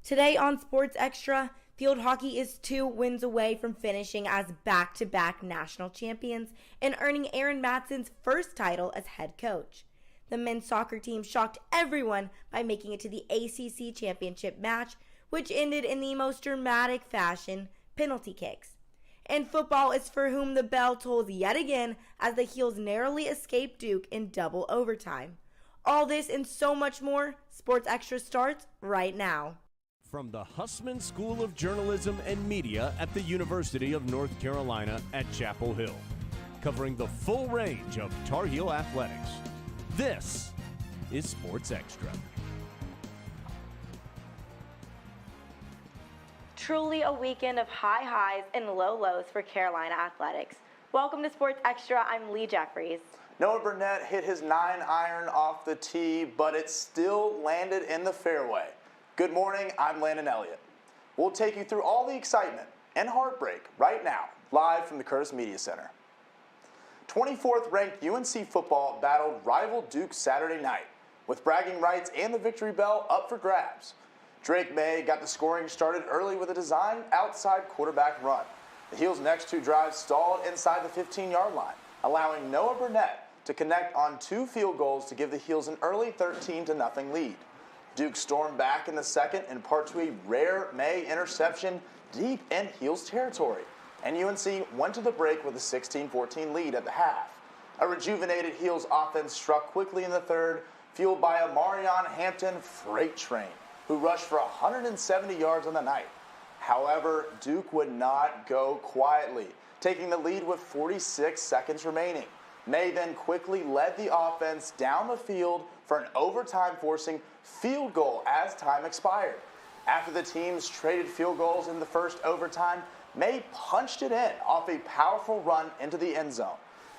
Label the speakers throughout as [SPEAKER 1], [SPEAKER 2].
[SPEAKER 1] Today on Sports Extra, field hockey is 2 wins away from finishing as back-to-back national champions and earning Aaron Matson's first title as head coach. The men's soccer team shocked everyone by making it to the ACC championship match, which ended in the most dramatic fashion, penalty kicks. And football is for whom the bell tolls yet again as the Heels narrowly escape Duke in double overtime. All this and so much more, Sports Extra starts right now.
[SPEAKER 2] From the Hussman School of Journalism and Media at the University of North Carolina at Chapel Hill, covering the full range of Tar Heel athletics. This is Sports Extra.
[SPEAKER 1] Truly a weekend of high highs and low lows for Carolina athletics. Welcome to Sports Extra. I'm Lee Jeffries.
[SPEAKER 3] Noah Burnett hit his 9-iron off the tee, but it still landed in the fairway. Good morning, I'm Landon Elliott. We'll take you through all the excitement and heartbreak right now, live from the Curtis Media Center. 24th ranked UNC football battled rival Duke Saturday night, with bragging rights and the victory bell up for grabs. Drake May got the scoring started early with a design outside quarterback run. The Heels' next 2 drives stalled inside the 15-yard line, allowing Noah Burnett to connect on 2 field goals to give the Heels an early 13-0 lead. Duke stormed back in the second in part to a rare May interception deep in Heels territory, and UNC went to the break with a 16-14 lead at the half. A rejuvenated Heels offense struck quickly in the third, fueled by a Marion Hampton freight train, who rushed for 170 yards on the night. However, Duke would not go quietly, taking the lead with 46 seconds remaining. May then quickly led the offense down the field for an overtime-forcing field goal as time expired. After the teams traded field goals in the first overtime, May punched it in off a powerful run into the end zone.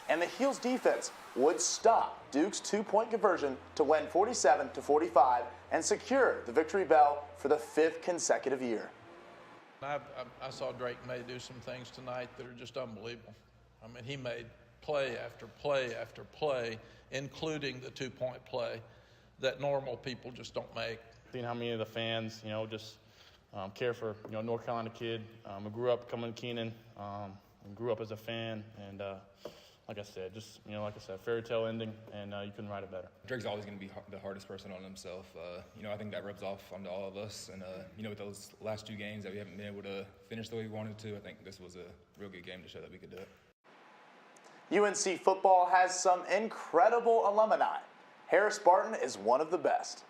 [SPEAKER 3] And the Heels defense would stop Duke's 2-point conversion to win 47-45 and secure the victory bell for the 5th consecutive year.
[SPEAKER 4] I saw Drake May do some things tonight that are just unbelievable. I mean, he made play after play after play, including the 2-point play that normal people just don't make.
[SPEAKER 5] Seeing how many of the fans, just care for, North Carolina kid. I grew up coming to Keenan, and grew up as a fan, and like I said, fairy tale ending, and you couldn't write it better.
[SPEAKER 6] Drake's always going to be the hardest person on himself. I think that rubs off onto all of us, and with those last 2 games that we haven't been able to finish the way we wanted to, I think this was a real good game to show that we could do it.
[SPEAKER 3] UNC football has some incredible alumni. Harris Barton is one of the best.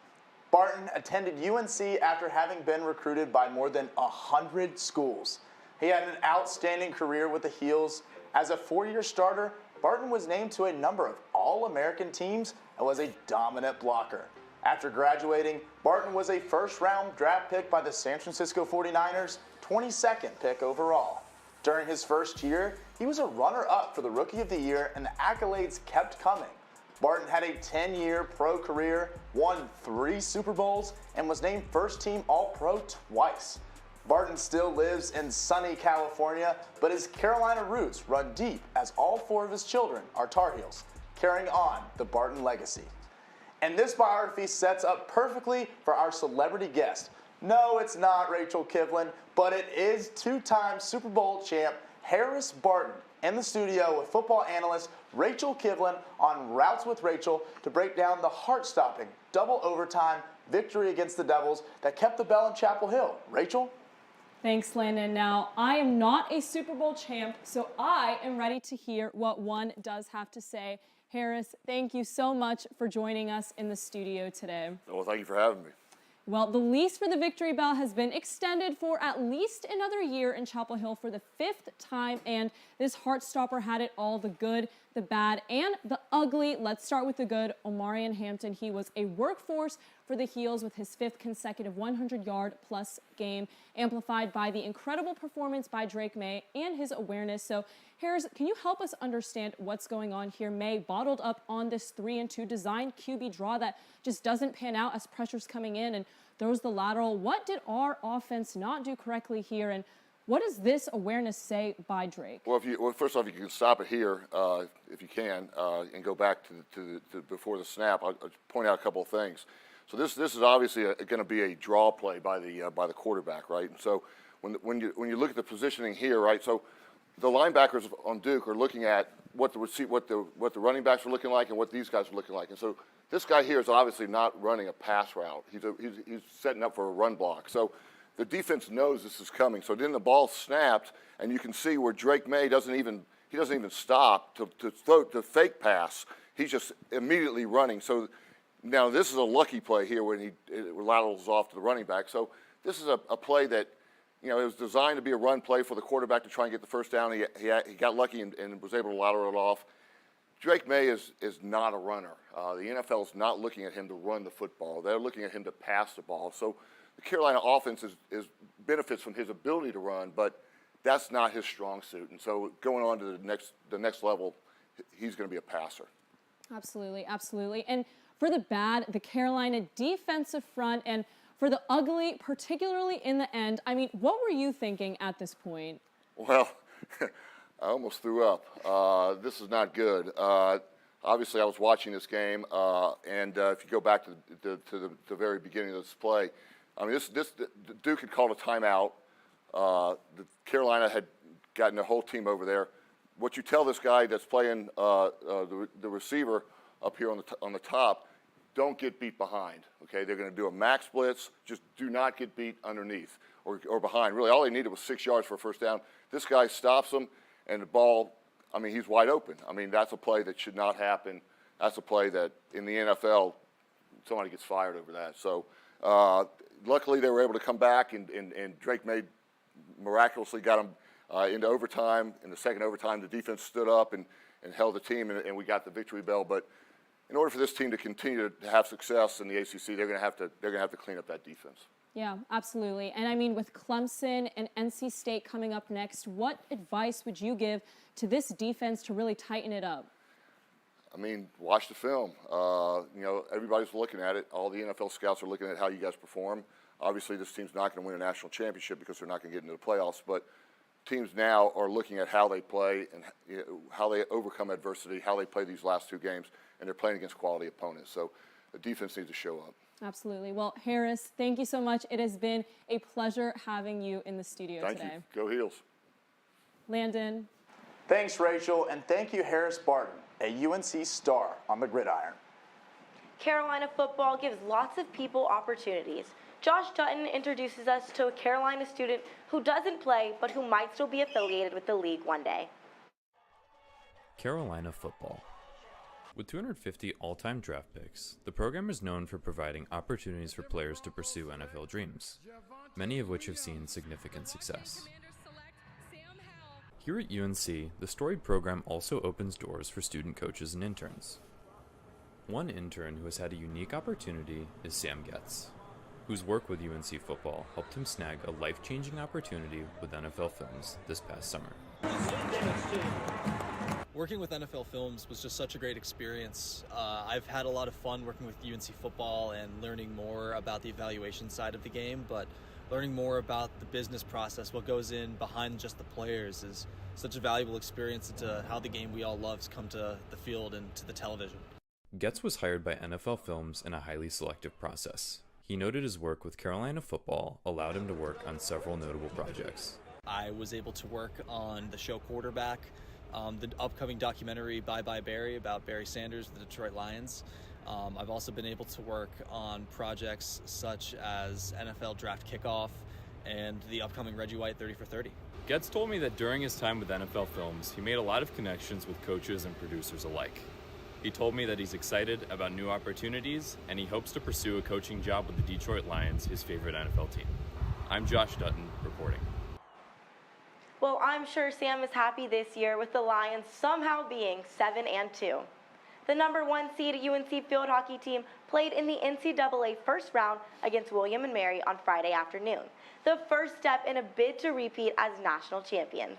[SPEAKER 3] Barton attended UNC after having been recruited by more than 100 schools. He had an outstanding career with the Heels. As a 4-year starter, Barton was named to a number of All-American teams and was a dominant blocker. After graduating, Barton was a first-round draft pick by the San Francisco 49ers, 22nd pick overall. During his first year, he was a runner-up for the Rookie of the Year, and the accolades kept coming. Barton had a 10-year pro career, won 3 Super Bowls, and was named first-team All-Pro twice. Barton still lives in sunny California, but his Carolina roots run deep as all 4 of his children are Tar Heels, carrying on the Barton legacy. And this biography sets up perfectly for our celebrity guest. No, it's not Rachel Kivlin, but it is 2-time Super Bowl champ Harris Barton in the studio with football analyst Rachel Kivlin on Routes with Rachel to break down the heart-stopping double overtime victory against the Devils that kept the bell in Chapel Hill. Rachel?
[SPEAKER 7] Thanks, Landon. Now, I am not a Super Bowl champ, so I am ready to hear what one does have to say. Harris, thank you so much for joining us in the studio today.
[SPEAKER 8] Well, thank you for having me.
[SPEAKER 7] Well, the lease for the victory bell has been extended for at least another year in Chapel Hill for the 5th time, and this Heartstopper had it all, the good, the bad, and the ugly. Let's start with the good. Omarion Hampton, he was a workhorse for the Heels with his 5th consecutive 100-yard-plus game, amplified by the incredible performance by Drake May and his awareness. So, Harris, can you help us understand what's going on here? May bottled up on this 3-and-2 design QB draw that just doesn't pan out as pressure's coming in and throws the lateral. What did our offense not do correctly here, and what does this awareness say by Drake?
[SPEAKER 8] Well, first off, you can stop it here if you can, and go back to before the snap. I'll point out a couple of things. So this is obviously going to be a draw play by the quarterback, right? And so when you look at the positioning here, right? So the linebackers on Duke are looking at what the running backs are looking like and what these guys are looking like. And so this guy here is obviously not running a pass route. He's setting up for a run block. So the defense knows this is coming. So then the ball snapped, and you can see where Drake May doesn't even stop to fake pass. He's just immediately running. So now this is a lucky play here when he laterals off to the running back. So this is a play that, it was designed to be a run play for the quarterback to try and get the first down. He got lucky and was able to lateral it off. Drake May is not a runner. The NFL is not looking at him to run the football. They're looking at him to pass the ball. So the Carolina offense benefits from his ability to run, but that's not his strong suit. And so going on to the next level, he's going to be a passer.
[SPEAKER 7] Absolutely, absolutely. And for the bad, the Carolina defensive front, and for the ugly, particularly in the end, I mean, what were you thinking at this point?
[SPEAKER 8] Well, I almost threw up. This is not good. Obviously, I was watching this game, and if you go back to the very beginning of this play, I mean, Duke had called a timeout. The Carolina had gotten the whole team over there. What you tell this guy that's playing the receiver up here on the top, don't get beat behind, okay? They're going to do a max blitz. Just do not get beat underneath or behind. Really, all they needed was 6 yards for a first down. This guy stops them, and the ball, I mean, he's wide open. I mean, that's a play that should not happen. That's a play that in the NFL, somebody gets fired over that. So luckily they were able to come back, and Drake May miraculously got them into overtime. In the second overtime, the defense stood up and held the team, and we got the victory bell. But in order for this team to continue to have success in the ACC, they're going to have to clean up that defense.
[SPEAKER 7] Yeah, absolutely. And I mean, with Clemson and NC State coming up next, what advice would you give to this defense to really tighten it up?
[SPEAKER 8] I mean, watch the film. Everybody's looking at it. All the NFL scouts are looking at how you guys perform. Obviously, this team's not going to win a national championship because they're not going to get into the playoffs, but teams now are looking at how they play and how they overcome adversity, how they play these last two games, and they're playing against quality opponents. So the defense needs to show up.
[SPEAKER 7] Absolutely. Well, Harris, thank you so much. It has been a pleasure having you in the studio today.
[SPEAKER 8] Thank you. Go Heels.
[SPEAKER 7] Landon.
[SPEAKER 3] Thanks, Rachel, and thank you, Harris Barton, a UNC star on the gridiron.
[SPEAKER 1] Carolina football gives lots of people opportunities. Josh Dutton introduces us to a Carolina student who doesn't play, but who might still be affiliated with the league one day.
[SPEAKER 9] Carolina football. With 250 all-time draft picks, the program is known for providing opportunities for players to pursue NFL dreams, many of which have seen significant success. Here at UNC, the storied program also opens doors for student coaches and interns. One intern who has had a unique opportunity is Sam Getz, whose work with UNC football helped him snag a life-changing opportunity with NFL Films this past summer.
[SPEAKER 10] Working with NFL Films was just such a great experience. I've had a lot of fun working with UNC football and learning more about the evaluation side of the game, but learning more about the business process, what goes in behind just the players, is such a valuable experience into how the game we all love has come to the field and to the television.
[SPEAKER 9] Getz was hired by NFL Films in a highly selective process. He noted his work with Carolina football allowed him to work on several notable projects.
[SPEAKER 10] I was able to work on the show Quarterback, the upcoming documentary Bye Bye Barry about Barry Sanders of the Detroit Lions. I've also been able to work on projects such as NFL Draft Kickoff and the upcoming Reggie White 30 for 30.
[SPEAKER 9] Getz told me that during his time with NFL Films, he made a lot of connections with coaches and producers alike. He told me that he's excited about new opportunities and he hopes to pursue a coaching job with the Detroit Lions, his favorite NFL team. I'm Josh Dutton, reporting.
[SPEAKER 1] Well, I'm sure Sam is happy this year with the Lions somehow being 7-2. The number 1 seed UNC field hockey team played in the NCAA first round against William & Mary on Friday afternoon, the first step in a bid to repeat as national champions.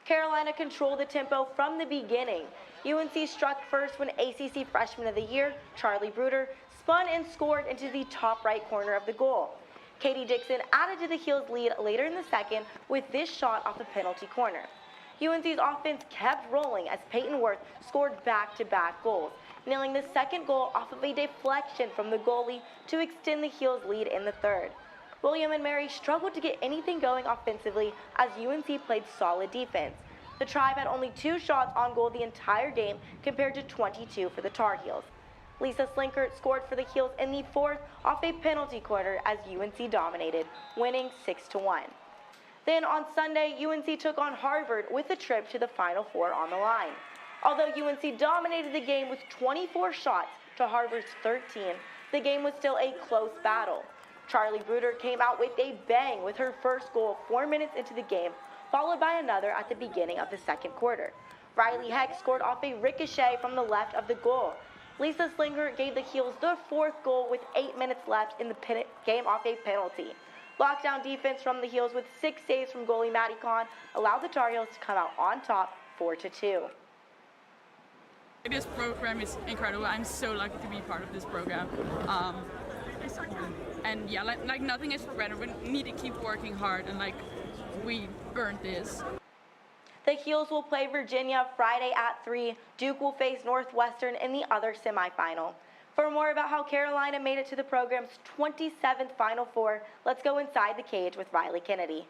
[SPEAKER 1] Carolina controlled the tempo from the beginning. UNC struck first when ACC Freshman of the Year, Charlie Bruder, spun and scored into the top right corner of the goal. Katie Dixon added to the Heels' lead later in the second with this shot off the penalty corner. UNC's offense kept rolling as Peyton Worth scored back-to-back goals. nailing the second goal off of a deflection from the goalie to extend the Heels' lead in the third. William and Mary struggled to get anything going offensively as UNC played solid defense. The Tribe had only 2 shots on goal the entire game compared to 22 for the Tar Heels. Lisa Slinkert scored for the Heels in the fourth off a penalty corner as UNC dominated, winning 6-1. Then on Sunday, UNC took on Harvard with a trip to the Final Four on the line. Although UNC dominated the game with 24 shots to Harvard's 13, the game was still a close battle. Charlie Bruder came out with a bang with her first goal 4 minutes into the game, followed by another at the beginning of the second quarter. Riley Heck scored off a ricochet from the left of the goal. Lisa Slinger gave the Heels their fourth goal with 8 minutes left in the game off a penalty. Lockdown defense from the Heels with 6 saves from goalie Maddie Kahn allowed the Tar Heels to come out on top 4-2.
[SPEAKER 11] This program is incredible. I'm so lucky to be part of this program. And yeah, like nothing is for granted. We need to keep working hard and we earned this.
[SPEAKER 1] The Heels will play Virginia Friday at 3. Duke will face Northwestern in the other semifinal. For more about how Carolina made it to the program's 27th Final Four, let's go inside the cage with Riley Kennedy.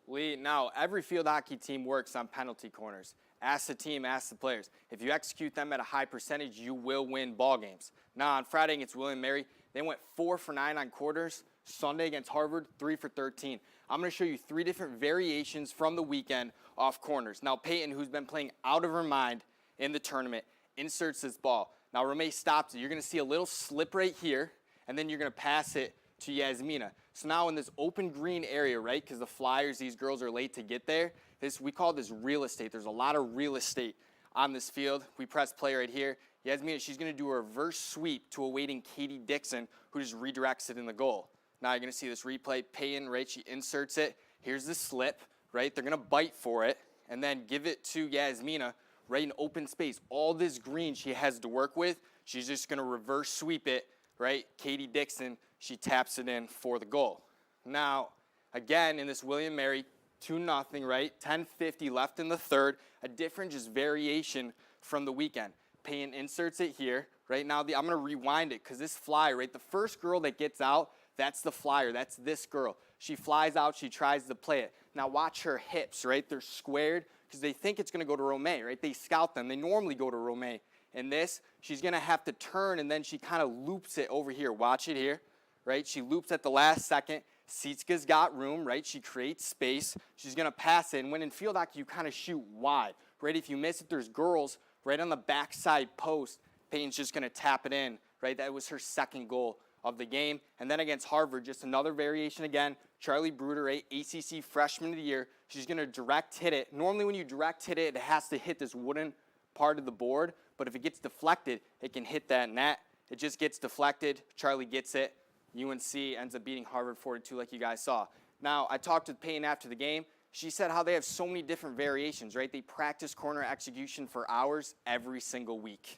[SPEAKER 12] Lee, now every field hockey team works on penalty corners. Ask the team, ask the players. If you execute them at a high percentage, you will win ball games. Now on Friday against William & Mary, they went 4 for 9 on quarters. Sunday against Harvard, 3 for 13. I'm going to show you 3 different variations from the weekend off corners. Now Peyton, who's been playing out of her mind in the tournament, inserts this ball. Now Ramey stops it. You're going to see a little slip right here, and then you're going to pass it to Yasmina. So now in this open green area, right, because the Flyers, these girls are late to get there, we call this real estate. There's a lot of real estate on this field. We press play right here. Yasmina, she's going to do a reverse sweep to a waiting Katie Dixon, who just redirects it in the goal. Now you're going to see this replay. Peyton, right, she inserts it. Here's the slip, right? They're going to bite for it and then give it to Yasmina, right, in open space. All this green she has to work with, she's just going to reverse sweep it, right? Katie Dixon, she taps it in for the goal. Now, again, in this William & Mary, 2-0, right? 10:50 left in the third. A different just variation from the weekend. Payne inserts it here. Right now, I'm going to rewind it because this flyer, right? The first girl that gets out, that's the flyer. That's this girl. She flies out. She tries to play it. Now watch her hips, right? They're squared because they think it's going to go to Romay, right? They scout them. They normally go to Romay. In this, she's going to have to turn, and then she kind of loops it over here. Watch it here, right? She loops at the last second. Sietska's got room, right? She creates space. She's going to pass it. And when in field hockey, you kind of shoot wide, right? If you miss it, there's girls right on the backside post. Payne's just going to tap it in, right? That was her second goal of the game. And then against Harvard, just another variation again. Charlie Bruder, ACC Freshman of the Year. She's going to direct hit it. Normally when you direct hit it, it has to hit this wooden part of the board. But if it gets deflected, it can hit that net. It just gets deflected. Charlie gets it. UNC ends up beating Harvard 4-2 like you guys saw. Now, I talked with Payne after the game. She said how they have so many different variations, right? They practice corner execution for hours every single week.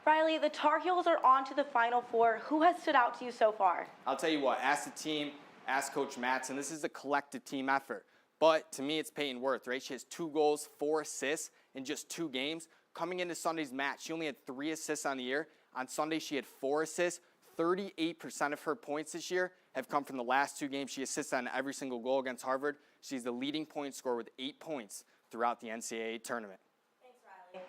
[SPEAKER 1] Riley, the Tar Heels are on to the Final Four. Who has stood out to you so far?
[SPEAKER 12] I'll tell you what, ask the team, ask Coach Matson. This is a collective team effort. But to me, it's Peyton Worth, right? She has 2 goals, 4 assists in just 2 games. Coming into Sunday's match, she only had 3 assists on the year. On Sunday, she had 4 assists. 38% of her points this year have come from the last 2 games. She assists on every single goal against Harvard. She's the leading point scorer with 8 points throughout the NCAA tournament.
[SPEAKER 1] Thanks, Riley.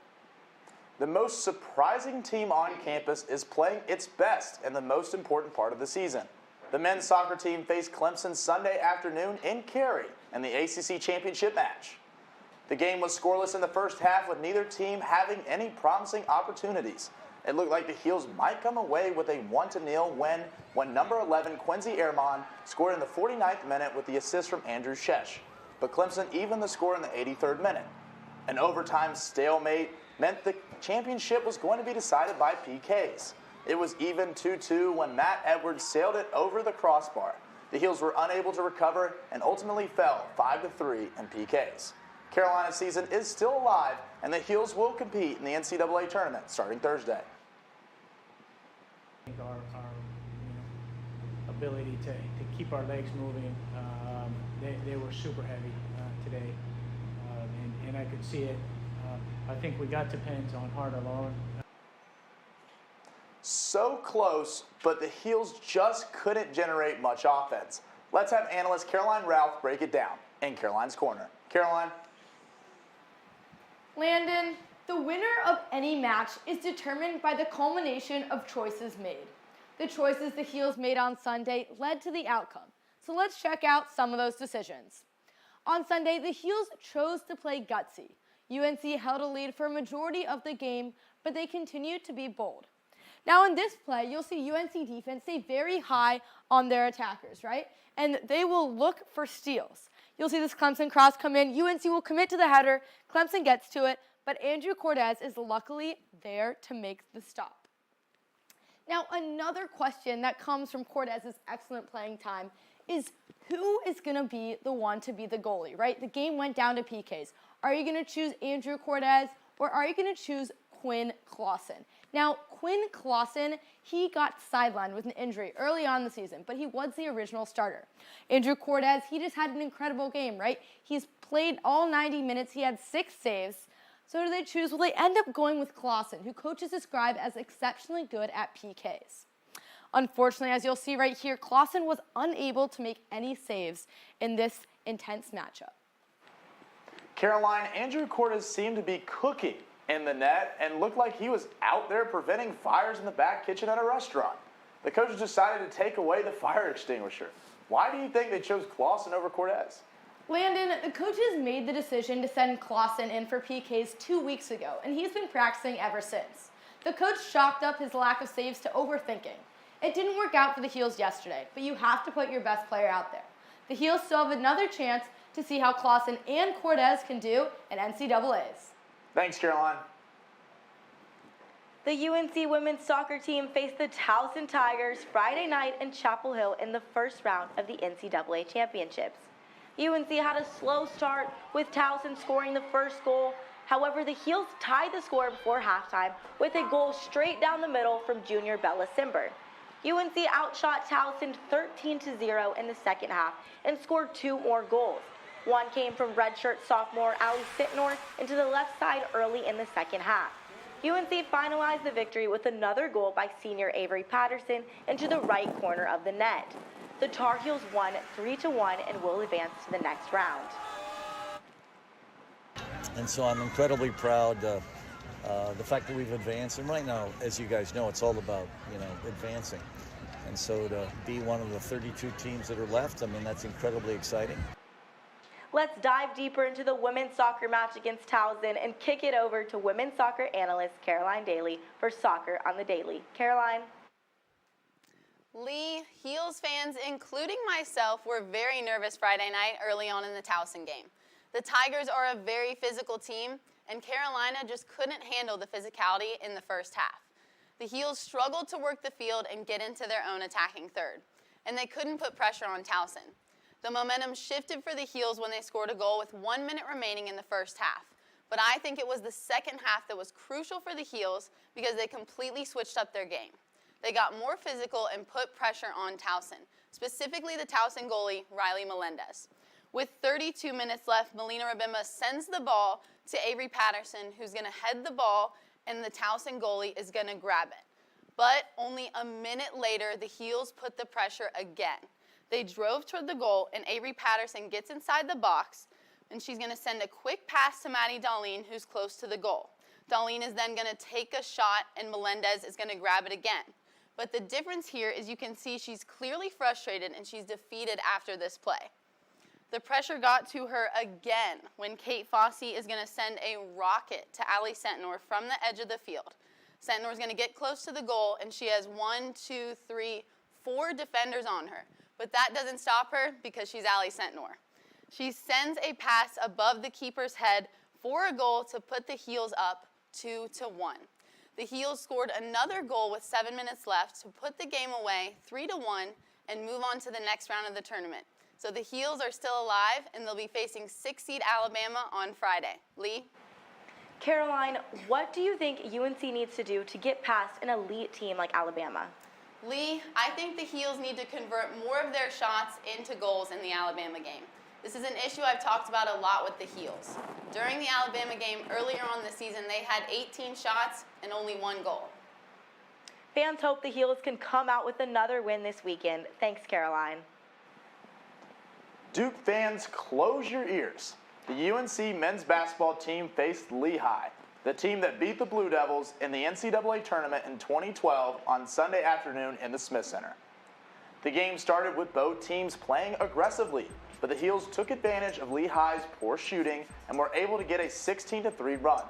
[SPEAKER 3] The most surprising team on campus is playing its best in the most important part of the season. The men's soccer team faced Clemson Sunday afternoon in Cary in the ACC championship match. The game was scoreless in the first half with neither team having any promising opportunities. It looked like the Heels might come away with a 1-0 win when number 11 Quincy Ehrman scored in the 49th minute with the assist from Andrew Shesh. But Clemson evened the score in the 83rd minute. An overtime stalemate meant the championship was going to be decided by PKs. It was even 2-2 when Matt Edwards sailed it over the crossbar. The Heels were unable to recover and ultimately fell 5-3 in PKs. Carolina's season is still alive, and the Heels will compete in the NCAA tournament starting Thursday.
[SPEAKER 13] Our ability to keep our legs moving, they were super heavy today, and I could see it I think we got to pins on Hart alone.
[SPEAKER 3] So close, but the Heels just couldn't generate much offense. Let's have analyst Caroline Ralph break it down in Caroline's Corner. Caroline.
[SPEAKER 14] Landon, the winner of any match is determined by the culmination of choices made. The choices the Heels made on Sunday led to the outcome. So let's check out some of those decisions. On Sunday, the Heels chose to play gutsy. UNC held a lead for a majority of the game, but they continued to be bold. Now in this play, you'll see UNC defense stay very high on their attackers, right? And they will look for steals. You'll see this Clemson cross come in. UNC will commit to the header. Clemson gets to it, but Andrew Cortez is luckily there to make the stop. Now, another question that comes from Cortez's excellent playing time is who is going to be the one to be the goalie, right? The game went down to PKs. Are you going to choose Andrew Cortez or are you going to choose Quinn Clausen? Now, Quinn Clausen, he got sidelined with an injury early on in the season, but he was the original starter. Andrew Cortez, he just had an incredible game, right? He's played all 90 minutes. He had 6 saves. So who do they choose? Well, they end up going with Clausen, who coaches describe as exceptionally good at PKs. Unfortunately, as you'll see right here, Clausen was unable to make any saves in this intense matchup.
[SPEAKER 3] Caroline, Andrew Cortez seemed to be cooking in the net and looked like he was out there preventing fires in the back kitchen at a restaurant. The coaches decided to take away the fire extinguisher. Why do you think they chose Clausen over Cortez?
[SPEAKER 14] Landon, the coaches made the decision to send Clausen in for PKs 2 weeks ago, and he's been practicing ever since. The coach chalked up his lack of saves to overthinking. It didn't work out for the Heels yesterday, but you have to put your best player out there. The Heels still have another chance to see how Clausen and Cortez can do in NCAAs.
[SPEAKER 3] Thanks, Caroline.
[SPEAKER 1] The UNC women's soccer team faced the Towson Tigers Friday night in Chapel Hill in the first round of the NCAA championships. UNC had a slow start with Towson scoring the first goal. However, the Heels tied the score before halftime with a goal straight down the middle from junior Bella Simber. UNC outshot Towson 13-0 in the second half and scored 2 more goals. One came from redshirt sophomore Ali Sitnor into the left side early in the second half. UNC finalized the victory with another goal by senior Avery Patterson into the right corner of the net. The Tar Heels won 3-1 and will advance to the next round.
[SPEAKER 15] And so I'm incredibly proud the fact that we've advanced. And right now, as you guys know, it's all about, advancing. And so to be one of the 32 teams that are left, I mean, that's incredibly exciting.
[SPEAKER 1] Let's dive deeper into the women's soccer match against Towson and kick it over to women's soccer analyst Caroline Daly for Soccer on the Daily. Caroline.
[SPEAKER 16] Lee, Heels fans, including myself, were very nervous Friday night early on in the Towson game. The Tigers are a very physical team, and Carolina just couldn't handle the physicality in the first half. The Heels struggled to work the field and get into their own attacking third, and they couldn't put pressure on Towson. The momentum shifted for the Heels when they scored a goal with 1 minute remaining in the first half, but I think it was the second half that was crucial for the Heels because they completely switched up their game. They got more physical and put pressure on Towson, specifically the Towson goalie, Riley Melendez. With 32 minutes left, Melina Rabimba sends the ball to Avery Patterson, who's going to head the ball, and the Towson goalie is going to grab it. But only a minute later, the Heels put the pressure again. They drove toward the goal, and Avery Patterson gets inside the box, and she's going to send a quick pass to Maddie Darlene, who's close to the goal. Darlene is then going to take a shot, and Melendez is going to grab it again. But the difference here is you can see she's clearly frustrated, and she's defeated after this play. The pressure got to her again when Kate Fossey is going to send a rocket to Ali Sentnor from the edge of the field. Sentnor is going to get close to the goal, and she has 4 defenders on her. But that doesn't stop her because she's Ali Sentnor. She sends a pass above the keeper's head for a goal to put the Heels up 2-1. The Heels scored another goal with 7 minutes left to put the game away 3-1 and move on to the next round of the tournament. So the Heels are still alive, and they'll be facing 6-seed Alabama on Friday. Lee?
[SPEAKER 1] Caroline, what do you think UNC needs to do to get past an elite team like Alabama?
[SPEAKER 16] Lee, I think the Heels need to convert more of their shots into goals in the Alabama game. This is an issue I've talked about a lot with the Heels. During the Alabama game earlier on this season, they had 18 shots and only 1 goal.
[SPEAKER 1] Fans hope the Heels can come out with another win this weekend. Thanks, Caroline.
[SPEAKER 3] Duke fans, close your ears. The UNC men's basketball team faced Lehigh, the team that beat the Blue Devils in the NCAA tournament in 2012 on Sunday afternoon in the Smith Center. The game started with both teams playing aggressively, but the Heels took advantage of Lehigh's poor shooting and were able to get a 16-3 run.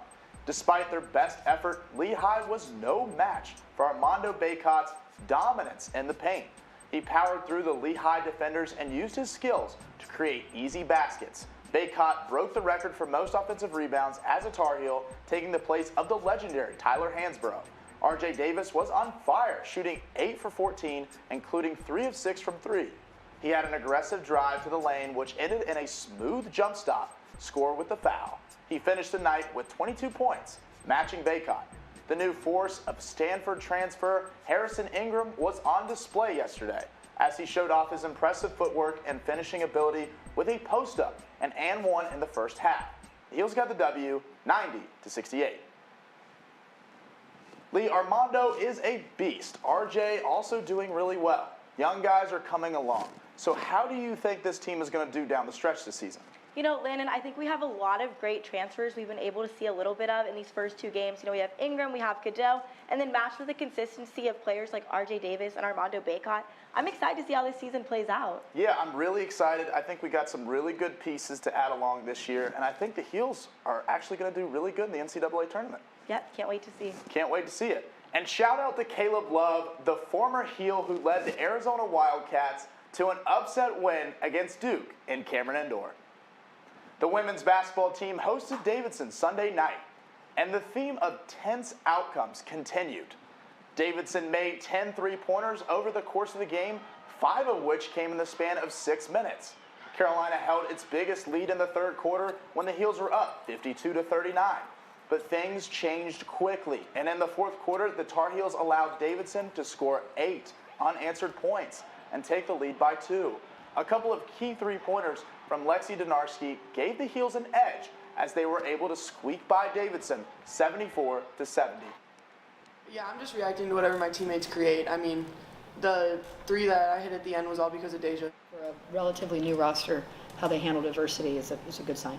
[SPEAKER 3] Despite their best effort, Lehigh was no match for Armando Bacot's dominance in the paint. He powered through the Lehigh defenders and used his skills to create easy baskets. Bacot broke the record for most offensive rebounds as a Tar Heel, taking the place of the legendary Tyler Hansborough. RJ Davis was on fire, shooting 8 for 14, including 3 of 6 from 3. He had an aggressive drive to the lane, which ended in a smooth jump stop, score with the foul. He finished the night with 22 points, matching Bacot. The new force of Stanford transfer Harrison Ingram was on display yesterday as he showed off his impressive footwork and finishing ability with a post-up and one in the first half. The Heels got the W, 90-68. Lee, Armando is a beast. RJ also doing really well. Young guys are coming along. So how do you think this team is going to do down the stretch this season?
[SPEAKER 1] You know, Landon, I think we have a lot of great transfers we've been able to see a little bit of in these first 2 games. You know, we have Ingram, we have Cadeau, and then matched with the consistency of players like RJ Davis and Armando Bacot. I'm excited to see how this season plays out.
[SPEAKER 3] Yeah, I'm really excited. I think we got some really good pieces to add along this year, and I think the Heels are actually going to do really good in the NCAA tournament.
[SPEAKER 1] Yep, can't wait to see.
[SPEAKER 3] Can't wait to see it. And shout out to Caleb Love, the former Heel who led the Arizona Wildcats to an upset win against Duke in Cameron Indoor. The women's basketball team hosted Davidson Sunday night, and the theme of tense outcomes continued. Davidson made 10 three-pointers over the course of the game, 5 of which came in the span of 6 minutes. Carolina held its biggest lead in the third quarter when the Heels were up 52-39. But things changed quickly, and in the fourth quarter, the Tar Heels allowed Davidson to score 8 unanswered points and take the lead by 2. A couple of key three-pointers from Lexi Donarski gave the Heels an edge as they were able to squeak by Davidson 74-70.
[SPEAKER 17] Yeah, I'm just reacting to whatever my teammates create. I mean, the 3 that I hit at the end was all because of Deja.
[SPEAKER 18] For a relatively new roster, how they handle diversity is a good sign.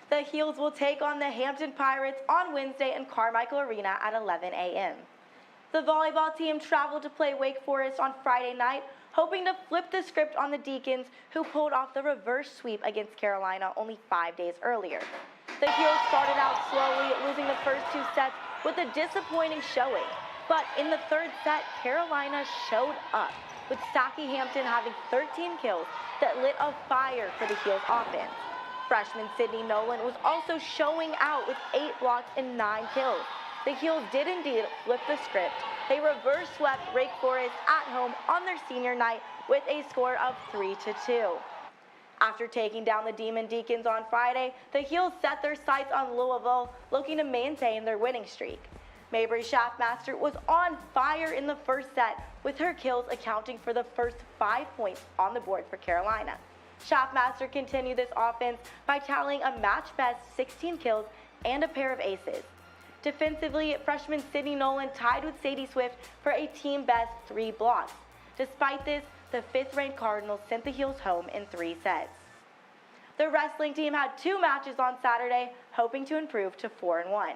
[SPEAKER 1] The Heels will take on the Hampton Pirates on Wednesday in Carmichael Arena at 11 a.m. The volleyball team traveled to play Wake Forest on Friday night, hoping to flip the script on the Deacons, who pulled off the reverse sweep against Carolina only 5 days earlier. The Heels started out slowly, losing the first 2 sets with a disappointing showing. But in the third set, Carolina showed up, with Saki Hampton having 13 kills that lit a fire for the Heels offense. Freshman Sydney Nolan was also showing out with 8 blocks and 9 kills. The Heels did indeed flip the script. They reverse swept Wake Forest at home on their senior night with a score of 3-2. After taking down the Demon Deacons on Friday, the Heels set their sights on Louisville, looking to maintain their winning streak. Mabry Schaffmaster was on fire in the first set, with her kills accounting for the first 5 points on the board for Carolina. Schaffmaster continued this offense by tallying a match-best 16 kills and a pair of aces. Defensively, freshman Sydney Nolan tied with Sadie Swift for a team-best 3 blocks. Despite this, the 5th-ranked Cardinals sent the Heels home in 3 sets. The wrestling team had 2 matches on Saturday, hoping to improve to 4-1.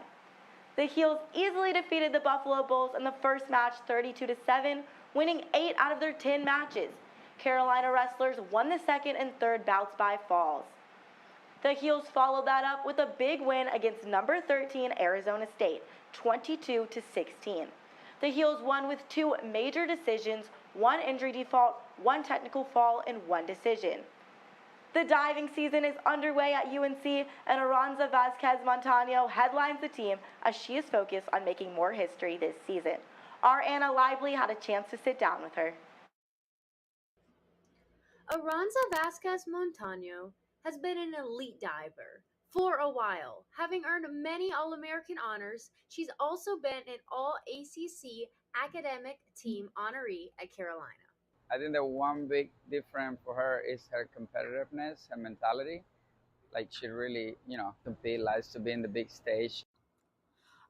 [SPEAKER 1] The Heels easily defeated the Buffalo Bulls in the first match 32-7, winning 8 out of their 10 matches. Carolina wrestlers won the second and third bouts by falls. The Heels followed that up with a big win against number 13 Arizona State, 22-16. The Heels won with 2 major decisions, 1 injury default, 1 technical fall, and 1 decision. The diving season is underway at UNC, and Aranza Vazquez Montano headlines the team as she is focused on making more history this season. Our Anna Lively had a chance to sit down with her.
[SPEAKER 19] Aranza Vazquez Montano has been an elite diver for a while. Having earned many All-American honors, she's also been an All-ACC academic team honoree at Carolina.
[SPEAKER 20] I think that one big difference for her is her competitiveness, her mentality. Like she really, compete, likes to be in the big stage.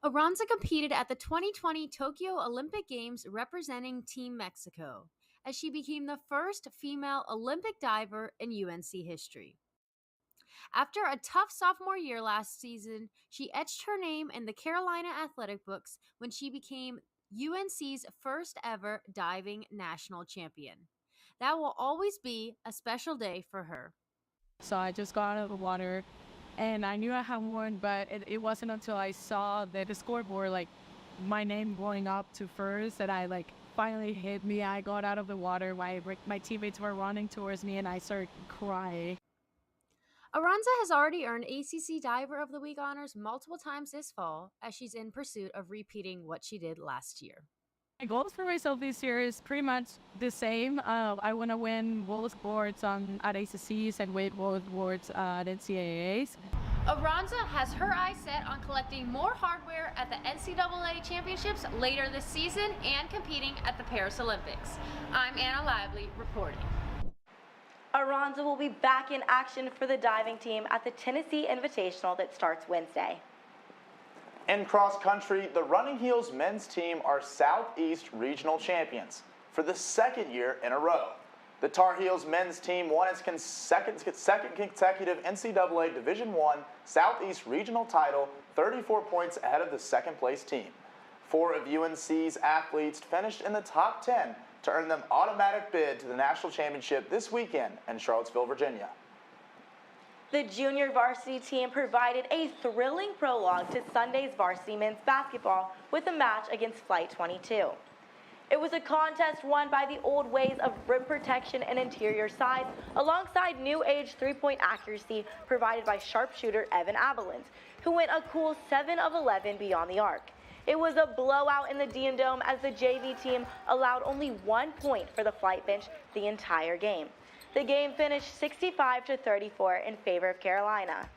[SPEAKER 19] Aranza competed at the 2020 Tokyo Olympic Games representing Team Mexico, as she became the first female Olympic diver in UNC history. After a tough sophomore year last season, she etched her name in the Carolina athletic books when she became UNC's first ever diving national champion. That will always be a special day for her.
[SPEAKER 21] So I just got out of the water and I knew I had won, but it wasn't until I saw the scoreboard, like my name going up to first, that I finally hit me. I got out of the water. My teammates were running towards me and I started crying.
[SPEAKER 19] Aranza has already earned ACC Diver of the Week honors multiple times this fall, as she's in pursuit of repeating what she did last year.
[SPEAKER 21] My goals for myself this year is pretty much the same. I want to win both boards at ACCs and win both boards at NCAAs.
[SPEAKER 19] Aranza has her eyes set on collecting more hardware at the NCAA Championships later this season and competing at the Paris Olympics. I'm Anna Lively reporting.
[SPEAKER 1] Aranza will be back in action for the diving team at the Tennessee Invitational that starts Wednesday.
[SPEAKER 3] In cross country, the Running Heels men's team are Southeast Regional Champions for the second year in a row. The Tar Heels men's team won its second consecutive NCAA Division I Southeast Regional title, 34 points ahead of the second place team. 4 of UNC's athletes finished in the top 10 to earn them automatic bid to the national championship this weekend in Charlottesville, Virginia.
[SPEAKER 1] The junior varsity team provided a thrilling prologue to Sunday's varsity men's basketball with a match against Flight 22. It was a contest won by the old ways of rim protection and interior size, alongside new age three-point accuracy provided by sharpshooter Evan Abeland, who went a cool 7 of 11 beyond the arc. It was a blowout in the Dean Dome as the JV team allowed only 1 point for the Flight bench the entire game. The game finished 65-34 in favor of Carolina.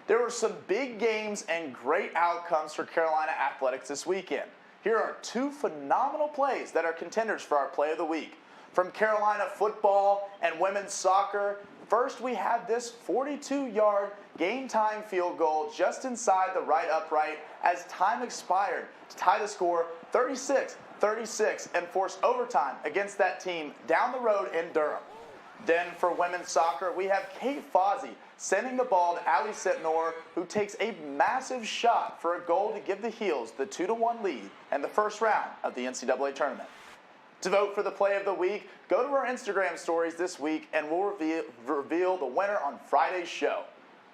[SPEAKER 3] There were some big games and great outcomes for Carolina athletics this weekend. Here are 2 phenomenal plays that are contenders for our play of the week. From Carolina football and women's soccer, first we had this 42-yard game-time field goal just inside the right upright as time expired to tie the score 36-36 and force overtime against that team down the road in Durham. Then for women's soccer, we have Kate Fozzie sending the ball to Ali Sitnor, who takes a massive shot for a goal to give the Heels the 2-1 lead in the first round of the NCAA tournament. To vote for the play of the week, go to our Instagram stories this week and we'll reveal the winner on Friday's show.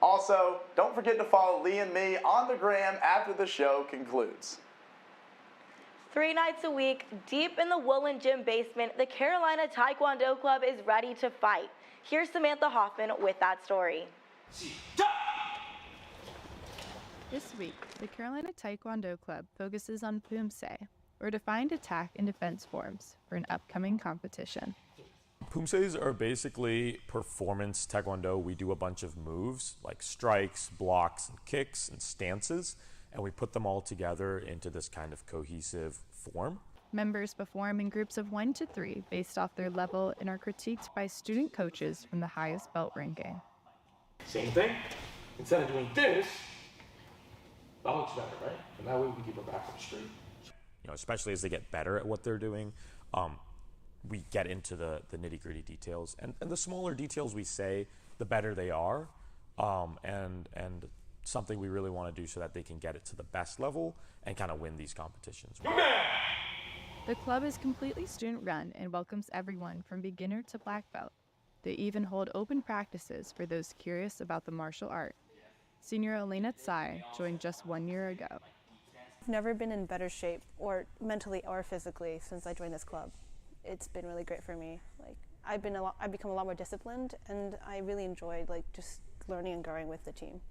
[SPEAKER 3] Also, don't forget to follow Lee and me on the gram after the show concludes.
[SPEAKER 1] 3 nights a week, deep in the Woolen Gym basement, the Carolina Taekwondo Club is ready to fight. Here's Samantha Hoffman with that story.
[SPEAKER 22] This week, the Carolina Taekwondo Club focuses on Pumse, or defined attack and defense forms, for an upcoming competition.
[SPEAKER 23] Pumses are basically performance taekwondo. We do a bunch of moves like strikes, blocks, and kicks, and stances, and we put them all together into this kind of cohesive form.
[SPEAKER 22] Members perform in groups of 1 to 3 based off their level and are critiqued by student coaches from the highest belt ranking.
[SPEAKER 24] Same thing. Instead of doing this, that looks better, right? And that way we can keep our back on the street.
[SPEAKER 23] You know, especially as they get better at what they're doing, we get into the nitty-gritty details. And the smaller details we say, the better they are. And something we really want to do so that they can get it to the best level and kind of win these competitions.
[SPEAKER 22] The club is completely student-run and welcomes everyone from beginner to black belt. They even hold open practices for those curious about the martial art. Senior Elena Tsai joined just 1 year ago.
[SPEAKER 25] I've never been in better shape, or mentally or physically, since I joined this club. It's been really great for me. I've become a lot more disciplined, and I really enjoyed just learning and growing with the team.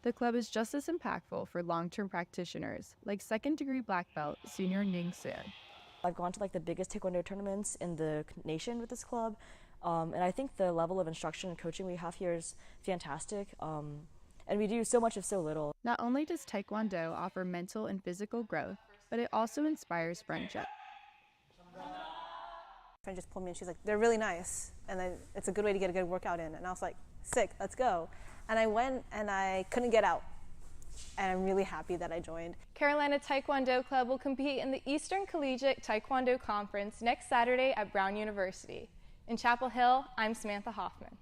[SPEAKER 22] The club is just as impactful for long-term practitioners, like second-degree black belt senior Ning Soon.
[SPEAKER 26] I've gone to the biggest taekwondo tournaments in the nation with this club, and I think the level of instruction and coaching we have here is fantastic, and we do so much of so little.
[SPEAKER 22] Not only does taekwondo offer mental and physical growth, but it also inspires friendship.
[SPEAKER 25] friend just pulled me and she's like, they're really nice, and then it's a good way to get a good workout in. And I was like, sick, let's go. And I went and I couldn't get out. And I'm really happy that I joined.
[SPEAKER 14] Carolina Taekwondo Club will compete in the Eastern Collegiate Taekwondo Conference next Saturday at Brown University. In Chapel Hill, I'm Samantha Hoffman.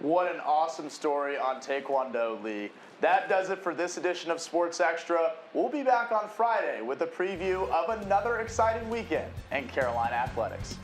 [SPEAKER 3] What an awesome story on Taekwondo, Lee. That does it for this edition of Sports Extra. We'll be back on Friday with a preview of another exciting weekend in Carolina athletics.